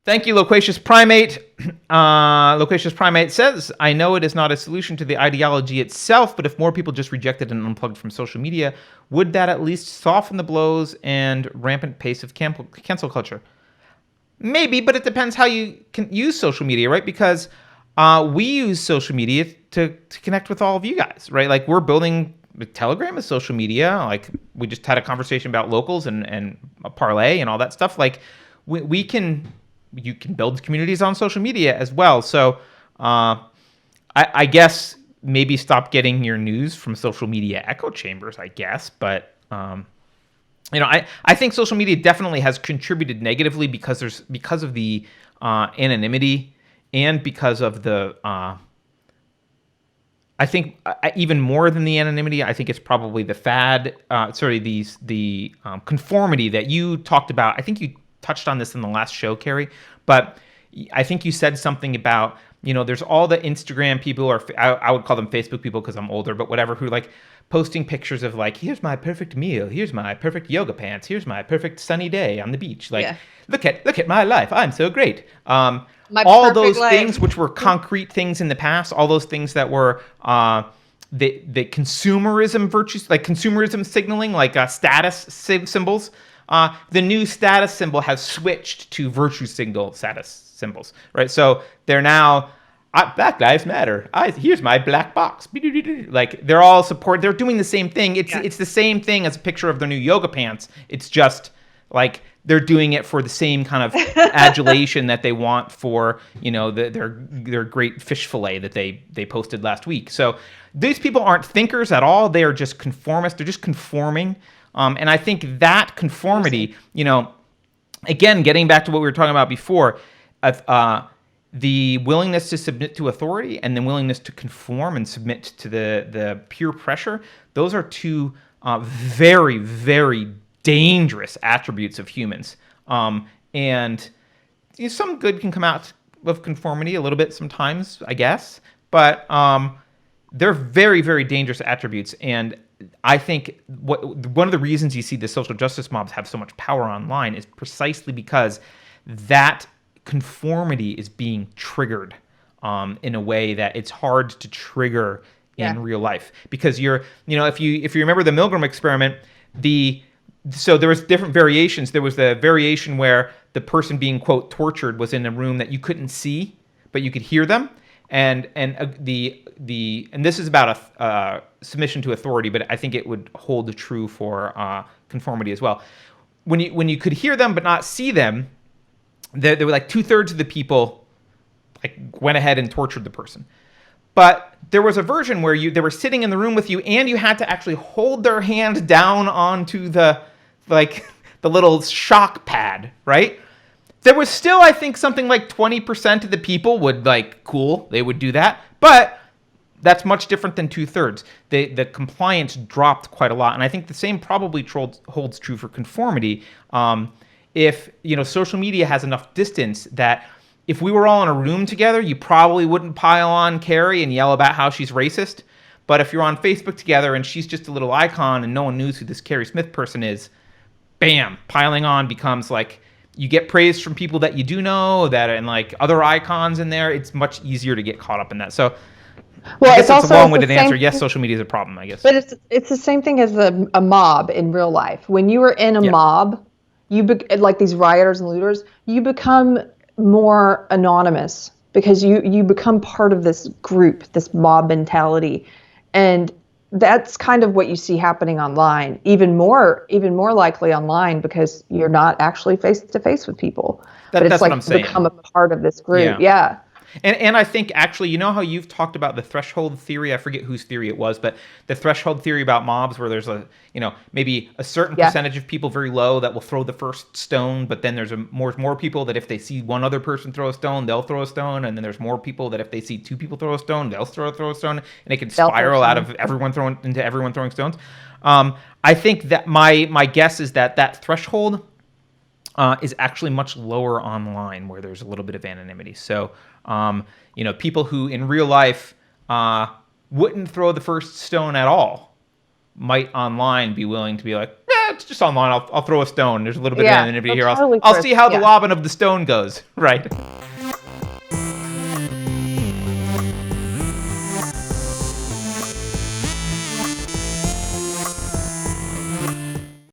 Thank you, Loquacious Primate. Loquacious Primate says, I know it is not a solution to the ideology itself, but if more people just rejected and unplugged from social media, would that at least soften the blows and rampant pace of cancel culture? Maybe, but it depends how you can use social media, right? Because we use social media to connect with all of you guys, right? Like we're building Telegram as social media. Like we just had a conversation about locals and a parlay and all that stuff. Like you can build communities on social media as well. So I guess maybe stop getting your news from social media echo chambers, I guess. But I think social media definitely has contributed negatively because of the anonymity and because of the I think even more than the anonymity, I think it's probably the conformity that you talked about. I think you touched on this in the last show, Carrie, but I think you said something about, there's all the Instagram people, or I would call them Facebook people because I'm older, but whatever, who like posting pictures of like, here's my perfect meal, here's my perfect yoga pants, here's my perfect sunny day on the beach. Like, look at my life, I'm so great. All those things which were concrete things in the past, all those things that were the consumerism virtues, like consumerism signaling, like status symbols. The new status symbol has switched to virtue signal status symbols, right? So they're now Black Lives Matter. Here's my black box. Like they're all they're doing the same thing. It's the same thing as a picture of their new yoga pants. It's just like they're doing it for the same kind of adulation that they want for their great fish fillet that they posted last week. So these people aren't thinkers at all. They are just conformists. They're just conforming. And I think that conformity, again, getting back to what we were talking about before, the willingness to submit to authority and the willingness to conform and submit to the peer pressure, those are two very, very dangerous attributes of humans. And some good can come out of conformity a little bit sometimes, I guess, but they're very, very dangerous attributes. And I think one of the reasons you see the social justice mobs have so much power online is precisely because that conformity is being triggered in a way that it's hard to trigger in real life. Because if you remember the Milgram experiment, so there was different variations. There was the variation where the person being, quote, tortured was in a room that you couldn't see, but you could hear them. And this is about a submission to authority, but I think it would hold true for conformity as well. When you could hear them but not see them, there were like 2/3 of the people like went ahead and tortured the person. But there was a version where they were sitting in the room with you, and you had to actually hold their hand down onto the little shock pad, right? There was still, I think, something like 20% of the people would they would do that. But that's much different than 2/3. The compliance dropped quite a lot. And I think the same probably holds true for conformity. If, social media has enough distance that if we were all in a room together, you probably wouldn't pile on Carrie and yell about how she's racist. But if you're on Facebook together and she's just a little icon and no one knows who this Carrie Smith person is, bam, piling on becomes like, you get praise from people that you do know, and like other icons in there. It's much easier to get caught up in that. So, I guess it's a long-winded answer. Yes, social media is a problem, I guess. But it's the same thing as a mob in real life. When you are in a mob, like these rioters and looters, you become more anonymous because you become part of this group, this mob mentality, and that's kind of what you see happening online, even more likely online because you're not actually face to face with people. But it's that's like what I'm saying. Become a part of this group. Yeah. And I think actually, how you've talked about the threshold theory? I forget whose theory it was, but the threshold theory about mobs where there's maybe a certain percentage of people very low that will throw the first stone, but then there's more people that if they see one other person throw a stone, they'll throw a stone, and then there's more people that if they see two people throw a stone, they'll throw a stone, and it can spiral out of everyone throwing stones. I think that my guess is that threshold is actually much lower online where there's a little bit of anonymity. So, people who in real life wouldn't throw the first stone at all might online be willing to be like, it's just online. I'll throw a stone. There's a little bit of Yeah, anonymity they'll here. totally I'll see how the yeah. lobbing of the stone goes. Right.